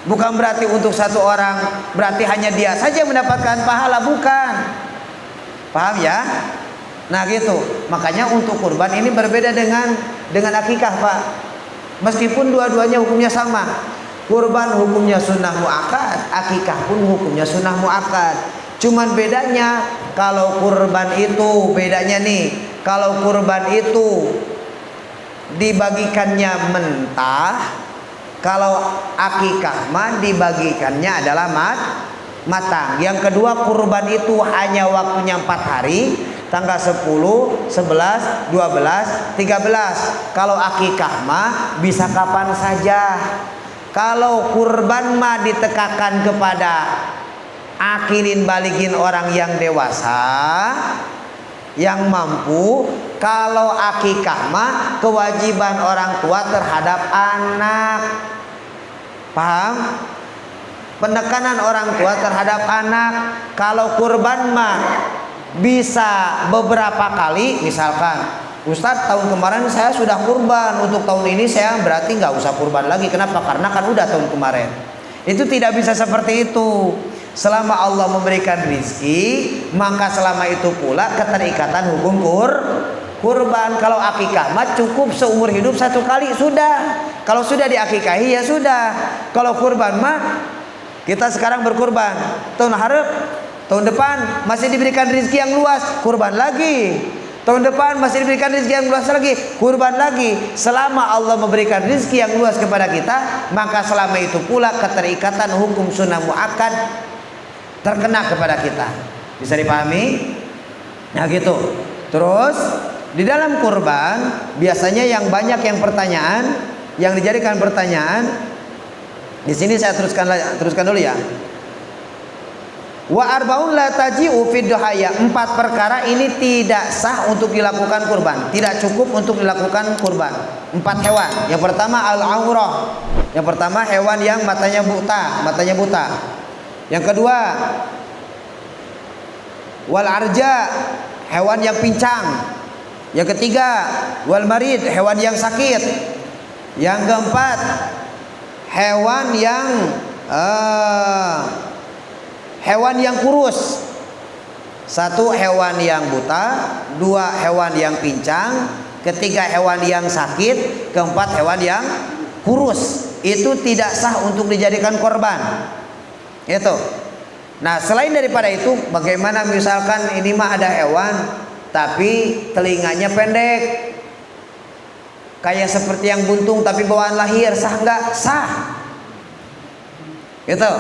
Bukan berarti untuk 1 orang berarti hanya dia saja mendapatkan pahala, bukan. Paham ya? Nah gitu. Makanya untuk kurban ini berbeda dengan akikah, Pak. Meskipun dua-duanya hukumnya sama. Kurban hukumnya sunnah muakkad, akikah pun hukumnya sunnah muakkad. Cuman bedanya kalau kurban itu, bedanya nih, kalau kurban itu dibagikannya mentah, kalau akikah mah dibagikannya adalah matang. Yang kedua, kurban itu hanya waktunya 4 hari, tanggal 10, 11, 12, 13. Kalau akikah mah bisa kapan saja. Kalau kurban mah ditekakan kepada akilin balikin, orang yang dewasa, yang mampu. Kalau akikah mah kewajiban orang tua terhadap anak. Paham? Penekanan orang tua terhadap anak. Kalau kurban mah bisa beberapa kali. Misalkan, Ustadz, tahun kemarin saya sudah kurban, untuk tahun ini saya berarti nggak usah kurban lagi. Kenapa? Karena kan udah tahun kemarin. Itu tidak bisa seperti itu. Selama Allah memberikan rizki, maka selama itu pula keterikatan hukum kurban. Kalau akikah mah cukup seumur hidup 1 kali sudah. Kalau sudah diakikahi ya sudah. Kalau kurban mah kita sekarang berkurban, tahun harap, tahun depan masih diberikan rizki yang luas, kurban lagi. Tahun depan masih diberikan rizki yang luas lagi, kurban lagi. Selama Allah memberikan rizki yang luas kepada kita, maka selama itu pula keterikatan hukum sunnah muakkad terkena kepada kita. Bisa dipahami? Nah gitu. Terus Di dalam kurban biasanya yang banyak yang pertanyaan, yang dijadikan pertanyaan. Di sini saya teruskan dulu ya. Wa arbaun la taji'u fid duhaya. 4 perkara ini tidak sah untuk dilakukan kurban, tidak cukup untuk dilakukan kurban. 4 hewan. Yang pertama al-aurah. Yang pertama hewan yang matanya buta. Yang kedua wal arja, hewan yang pincang. Yang ketiga wal marid, hewan yang sakit. Yang keempat hewan yang kurus. 1 hewan yang buta, 2 hewan yang pincang, ketiga hewan yang sakit, keempat hewan yang kurus. Itu tidak sah untuk dijadikan korban. Itu. Nah, selain daripada itu, bagaimana misalkan ini mah ada hewan tapi telinganya pendek, kayak seperti yang buntung tapi bawaan lahir, sah enggak? Sah. Gitu.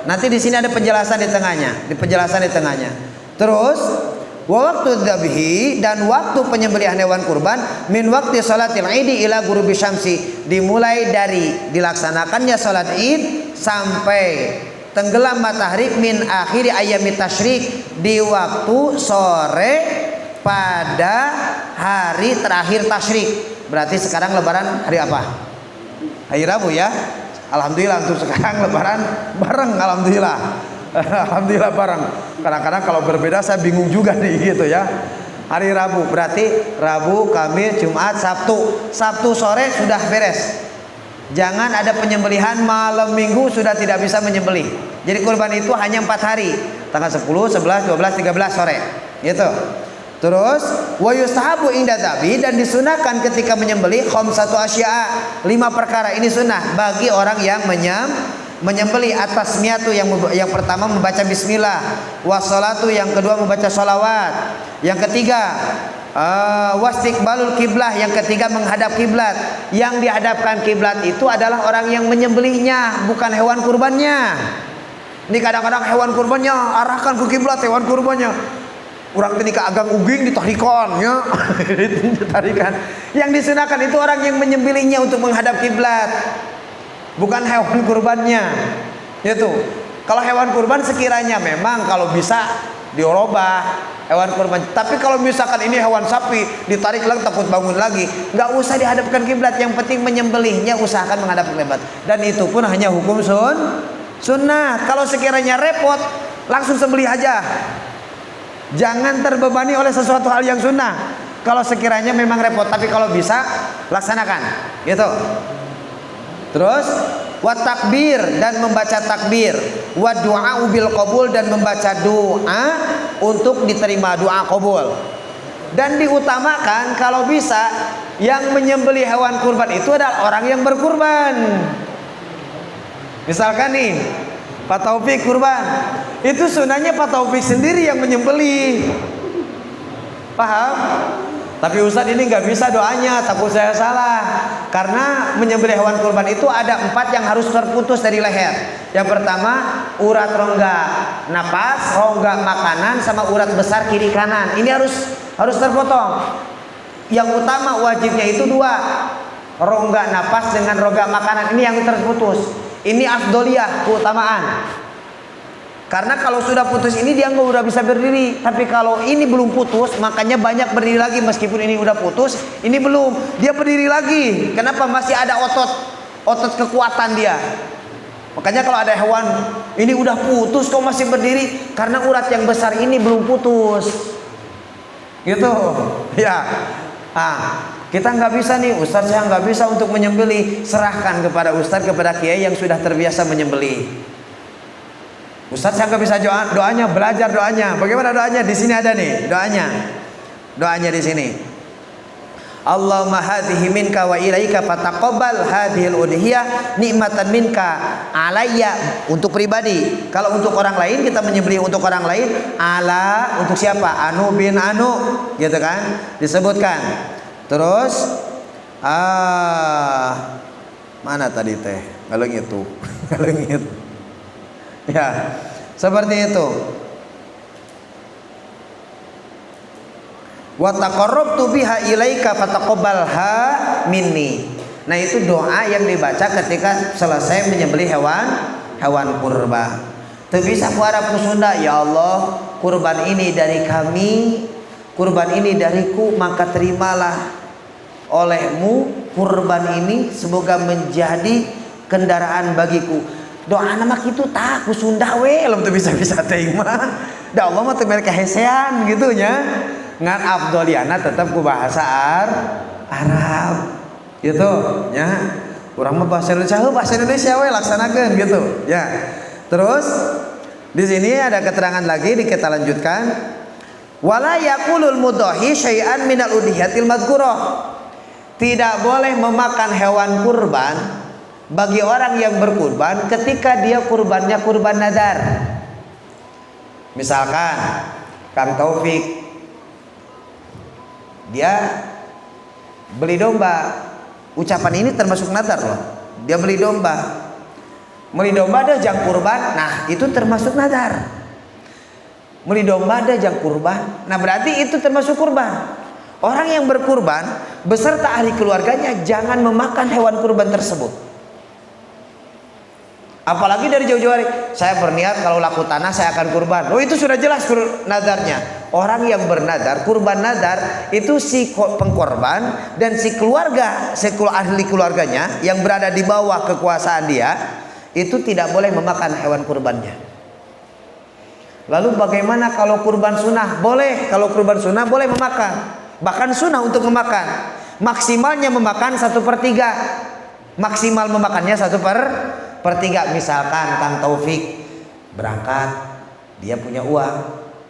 Nanti di sini ada penjelasan di tengahnya. Terus waktu dzabhi, dan waktu penyembelihan hewan kurban, min waktu salatil idi ila ghurubi syamsi, dimulai dari dilaksanakannya salat Id sampai tenggelam matahari, min akhiri ayyamit tasyrik, di waktu sore pada hari terakhir tasyrik. Berarti sekarang lebaran hari apa? Hari Rabu ya. Alhamdulillah untuk sekarang lebaran bareng, alhamdulillah. Alhamdulillah bareng. Kadang-kadang kalau berbeda saya bingung juga nih gitu ya. Hari Rabu berarti Rabu, Kamis, Jumat, Sabtu. Sabtu sore sudah beres. Jangan ada penyembelihan malam Minggu sudah tidak bisa menyembelih. Jadi kurban itu hanya 4 hari. Tanggal 10, 11, 12, 13 sore. Gitu. Terus wa yustahabu inda dzabi, dan disunahkan ketika menyembelih khamsatu asya'a, 5 perkara ini sunnah bagi orang yang menyembelih. At-tasmiyatu, yang pertama membaca bismillah, wassalatu yang kedua membaca sholawat, yang ketiga wastiqbalul kiblah, yang ketiga menghadap kiblat. Yang dihadapkan kiblat itu adalah orang yang menyembelihnya, bukan hewan kurbannya. Ini kadang-kadang hewan kurbannya arahkan ke kiblat, hewan kurbannya urang teh ka agang uging ditarikan nya. Ditarikan. Yang disunahkan itu orang yang menyembelihnya untuk menghadap kiblat, bukan hewan kurbannya. Itu. Kalau hewan kurban sekiranya memang kalau bisa dirobah hewan kurban. Tapi kalau misalkan ini hewan sapi, ditarik lagi takut bangun lagi, nggak usah dihadapkan kiblat. Yang penting menyembelihnya usahakan menghadap kiblat. Dan itu pun hanya hukum sunnah. Kalau sekiranya repot, langsung sembelih aja. Jangan terbebani oleh sesuatu hal yang sunnah. Kalau sekiranya memang repot, tapi kalau bisa laksanakan. Gitu. Terus wa takbir, dan membaca takbir, wa du'a bil qabul, dan membaca doa untuk diterima doa qabul. Dan diutamakan kalau bisa yang menyembelih hewan kurban itu adalah orang yang berkurban. Misalkan nih Pak Taufik kurban, itu sunahnya Pak Taufik sendiri yang menyembelih. Paham? Tapi Ustadz ini nggak bisa doanya, takut saya salah. Karena menyembelih hewan kurban itu ada 4 yang harus terputus dari leher. Yang pertama urat rongga napas, rongga makanan, sama urat besar kiri kanan. Ini harus terpotong. Yang utama wajibnya itu 2, rongga napas dengan rongga makanan. Ini yang terputus. Ini afdoliyah, keutamaan. Karena kalau sudah putus ini dia nggak udah bisa berdiri. Tapi kalau ini belum putus, makanya banyak berdiri lagi. Meskipun ini udah putus, ini belum, dia berdiri lagi. Kenapa? Masih ada otot kekuatan dia. Makanya kalau ada hewan ini udah putus kok masih berdiri, karena urat yang besar ini belum putus. Gitu ya. Kita nggak bisa nih, Ustadz saya nggak bisa untuk menyembelih. Serahkan kepada Ustadz, kepada kiai yang sudah terbiasa menyembelih. Ustadz saya nggak bisa doanya, belajar doanya. Bagaimana doanya? Di sini ada nih doanya di sini. Allahumma hadhihi minka wa ilaika fataqabbal hadhil udhiyah nikmatan minka alayya, untuk pribadi. Kalau untuk orang lain, kita menyembelih untuk orang lain, ala untuk siapa? Anu bin Anu, gitu kan? Disebutkan. Terus mana tadi teh? Ngaleng itu. Ya, seperti itu. Wa taqarrabtu biha ilaika fataqabbalha minni. Nah itu doa yang dibaca ketika selesai menyembelih hewan kurban. Teu bisa ku Arab ku Sunda, ya Allah, kurban ini dari kami, kurban ini dariku, maka terimalah olehmu kurban ini, semoga menjadi kendaraan bagiku. Doa nama kitu tah ku Sunda we, lem teu bisa-bisa teuing mah. Da Allah mah teu mere kahesean gitu nya. Ngan afdoliana tetap ku bahasa Arab. Gitu ya. Urang mah bahasa Indonesia we laksanakeun gitu ya. Terus di sini ada keterangan lagi, kita lanjutkan. Wala yaqulul mudhahi syai'an minal udhiyatil madhkurah. Tidak boleh memakan hewan kurban bagi orang yang berkurban ketika dia kurbannya kurban nadar. Misalkan Kang Taufik dia beli domba. Ucapan ini termasuk nadar loh. Dia beli domba. Beli domba ada jang kurban. Nah, itu termasuk nadar. Beli domba ada jang kurban. Nah, berarti itu termasuk kurban. Orang yang berkurban beserta ahli keluarganya jangan memakan hewan kurban tersebut. Apalagi dari jauh-jauh hari, saya berniat kalau laku tanah saya akan kurban. Oh, itu sudah jelas nadarnya. Orang yang bernadar, kurban nadar itu si pengkorban dan si keluarga, ahli keluarganya yang berada di bawah kekuasaan dia itu tidak boleh memakan hewan kurbannya. Lalu bagaimana kalau kurban sunnah? Boleh, kalau kurban sunnah boleh memakan. Bahkan sunnah untuk memakan. Maksimalnya memakan 1/3. Maksimal memakannya 1/3. Misalkan Kang Taufik berangkat, dia punya uang,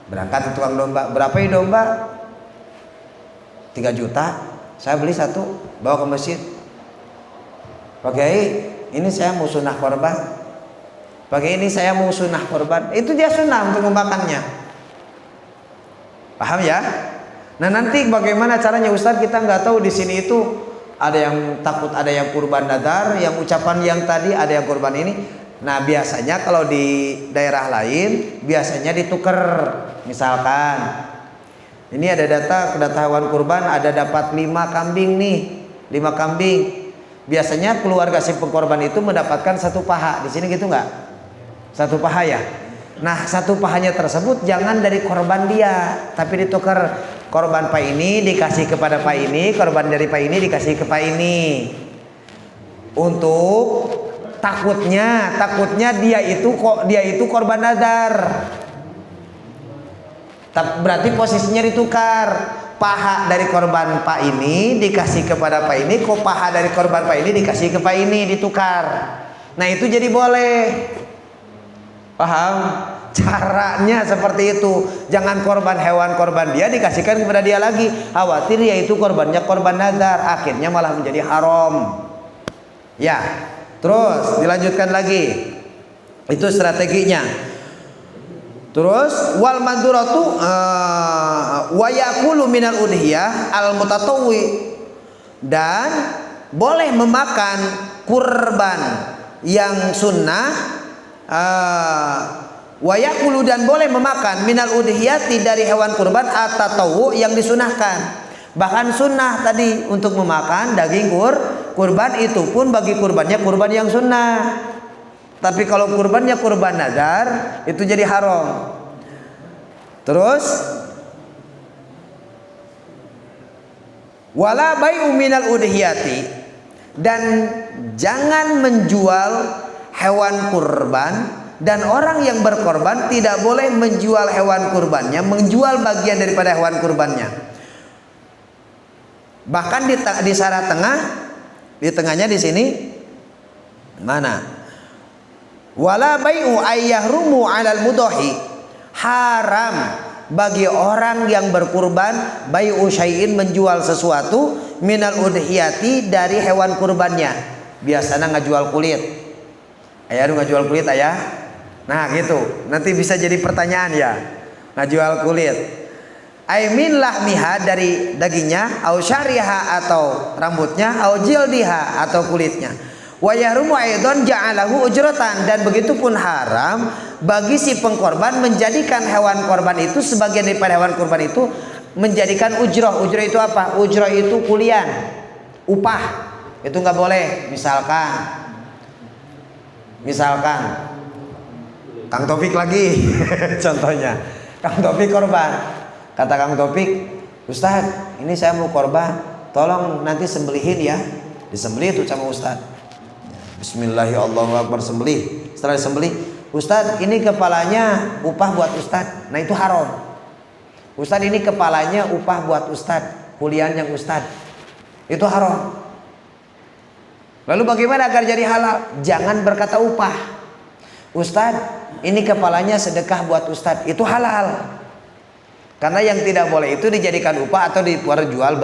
berangkat ke tukang domba. Berapa ya domba? 3 juta. Saya beli 1, bawa ke masjid. Pak Kiai, ini saya mau sunnah korban. Pak Kiai, ini saya mau sunnah korban. Itu dia sunnah untuk memakannya. Paham ya? Nah nanti bagaimana caranya Ustaz, kita nggak tahu di sini itu ada yang takut, ada yang kurban nadar, yang ucapan yang tadi, ada yang kurban ini. Nah biasanya kalau di daerah lain biasanya ditukar. Misalkan ini ada data hewan kurban, ada dapat 5 kambing nih, 5 kambing. Biasanya keluarga si pengkorban itu mendapatkan 1 paha. Di sini gitu nggak? 1 paha ya. Nah 1 pahanya tersebut jangan dari korban dia, tapi ditukar. Korban pak ini dikasih kepada pak ini, korban dari pak ini dikasih ke pak ini. Untuk takutnya dia itu korban nadar. Berarti posisinya ditukar. Paha dari korban pak ini dikasih kepada pak ini, kok paha dari korban pak ini dikasih ke pak ini, ditukar. Nah itu jadi boleh. Paham? Caranya seperti itu. Jangan korban hewan korban dia dikasihkan kepada dia lagi. Khawatir ya itu korbannya korban nadar, akhirnya malah menjadi haram. Ya. Terus dilanjutkan lagi. Itu strateginya. Terus wal manduratu wa yaqulu minal udhiyah al mutatawwi, dan boleh memakan kurban yang sunnah, wa yaqulu, dan boleh memakan minal udhiyati dari hewan kurban at-tatawwu yang disunahkan. Bahkan sunnah tadi untuk memakan daging kurban itu pun bagi kurbannya kurban yang sunnah. Tapi kalau kurbannya kurban nadar itu jadi haram. Terus wala bai'u minal udhiyati, dan jangan menjual hewan kurban, dan orang yang berkorban tidak boleh menjual hewan kurbannya, menjual bagian daripada hewan kurbannya. Bahkan di syarat tengah, di tengahnya di sini mana? Wala bai'u ayyahrumu 'alal mudhahi, haram bagi orang yang berkurban bai'u syai'in, menjual sesuatu minal udhiyati dari hewan kurbannya. Biasanya ngajual kulit. Aya nu ngajual kulit aya. Nah gitu, nanti bisa jadi pertanyaan ya. Ngajual kulit. Aimin lahmiha, dari dagingnya, au syariha atau rambutnya, au jildiha atau kulitnya. Wa yahrumu aidon ja'alahu ujratan, dan begitu pun haram bagi si pengkorban menjadikan hewan korban itu, sebagian daripada hewan korban itu menjadikan ujroh. Ujroh itu apa? Ujroh itu kuliah, upah. Itu nggak boleh. Misalkan Kang Taufik lagi contohnya, Kang Taufik korban. Kata Kang Taufik, Ustadz, ini saya mau korban, tolong nanti sembelihin ya. Disembelih itu sama Ustadz. Bismillahirrahmanirrahim, sembelih. Setelah disembelih, Ustadz, ini kepalanya upah buat Ustadz. Nah itu haram. Ustadz, ini kepalanya upah buat Ustadz, kuliah yang Ustadz. Itu haram. Lalu bagaimana agar jadi halal? Jangan berkata upah. Ustadz, ini kepalanya sedekah buat Ustadz. Itu halal. Karena yang tidak boleh itu dijadikan upah atau diperjual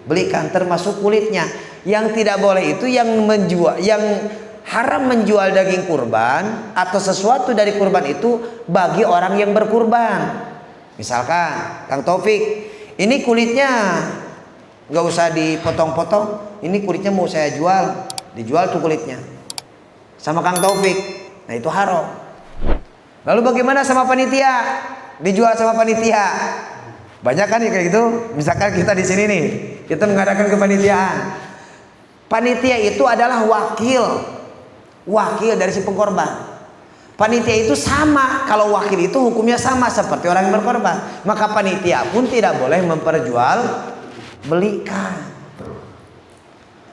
belikan, termasuk kulitnya. Yang tidak boleh itu yang menjual, yang haram menjual daging kurban atau sesuatu dari kurban itu bagi orang yang berkurban. Misalkan Kang Taufik, ini kulitnya nggak usah dipotong-potong, ini kulitnya mau saya jual, dijual tuh kulitnya sama Kang Taufik. Nah itu haram. Lalu bagaimana sama panitia? Dijual sama panitia. Banyak kan ya kayak gitu. Misalkan kita di sini nih, kita mengadakan kepanitiaan. Panitia itu adalah wakil dari si pengkorban. Panitia itu sama, kalau wakil itu hukumnya sama seperti orang yang berkorban. Maka panitia pun tidak boleh memperjual belikan.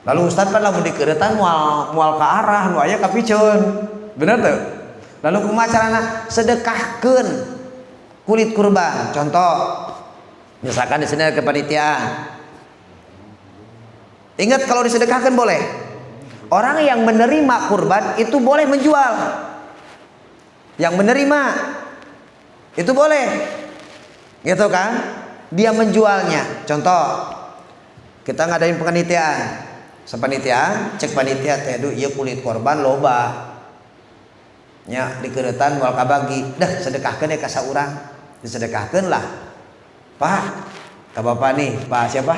Lalu Ustadz kan lamun dikeretan mual ke arah nu aya kapicun. Bener tuh? Lalu kumaha carana? Sedekahkeun kulit kurban. Contoh, misalkan di sini ada kepanitiaan. Ingat kalau disedekahkan boleh. Orang yang menerima kurban itu boleh menjual. Yang menerima itu boleh. Gitu kan? Dia menjualnya. Contoh, kita ngadain penganitiaan. Sepanitiaan, cek panitia teh ieu kulit korban loba. Nya dikeretan moal kabagi. Dah sedekahkeun ka saurang. Disedekahkeun lah. Pak, ka bapak nih, Pak siapa?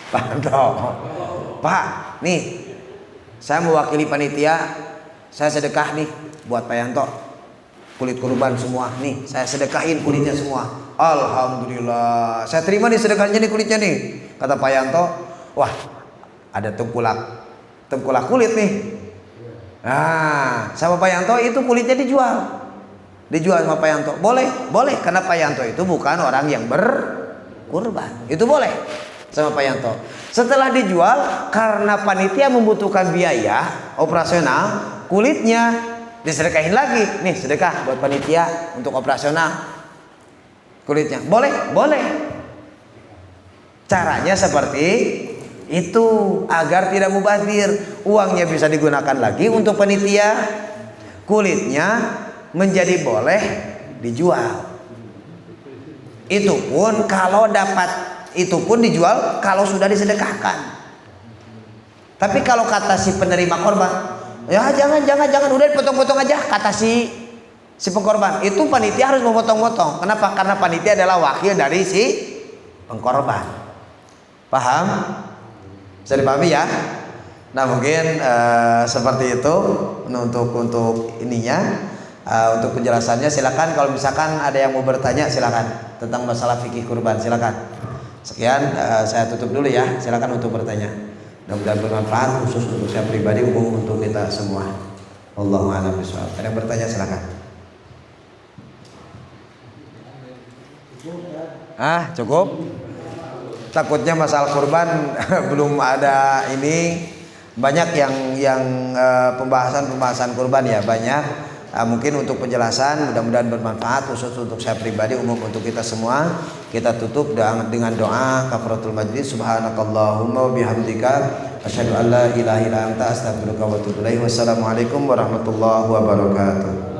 Pak Anto. Pak, nih saya mewakili panitia, saya sedekah nih buat Pak Yanto. Kulit kurban semua nih, saya sedekahin kulitnya semua. Alhamdulillah, saya terima nih sedekahnya nih kulitnya nih. Kata Pak Yanto, wah ada tengkulak kulit nih. Nah, sama Pak Yanto itu kulitnya dijual sama Pak Yanto. Boleh karena Pak Yanto itu bukan orang yang berkurban. Itu boleh sama Pak Yanto. Setelah dijual, karena panitia membutuhkan biaya operasional, kulitnya disedekahin lagi. Nih sedekah buat panitia untuk operasional kulitnya. Boleh. Caranya seperti itu agar tidak mubazir. Uangnya bisa digunakan lagi untuk panitia, kulitnya menjadi boleh dijual. Itu pun kalau dapat, itu pun dijual kalau sudah disedekahkan. Tapi kalau kata si penerima korban, ya jangan udah dipotong-potong aja, kata si pengkorban, itu panitia harus memotong-potong. Kenapa? Karena panitia adalah wakil dari si pengkorban. Paham? Bisa dipahami ya? Nah mungkin seperti itu untuk ininya. Untuk penjelasannya silakan, kalau misalkan ada yang mau bertanya silakan tentang masalah fikih kurban, silakan. Sekian, saya tutup dulu ya. Silakan untuk bertanya. Mudah-mudahan bermanfaat khusus untuk saya pribadi, umum untuk kita semua. Wallahu a'lam bishawab. Ada yang bertanya silakan. Cukup? Takutnya masalah kurban belum ada ini. Banyak yang pembahasan kurban ya, banyak. Mungkin untuk penjelasan mudah-mudahan bermanfaat khusus untuk saya pribadi, umum untuk kita semua. Kita tutup dengan doa kafaratul majlis. Subhanakallahumma wa bihamdika asyhadu an la ilaha illa anta astaghfiruka wa atubu ilaik. Wassalamualaikum warahmatullahi wabarakatuh.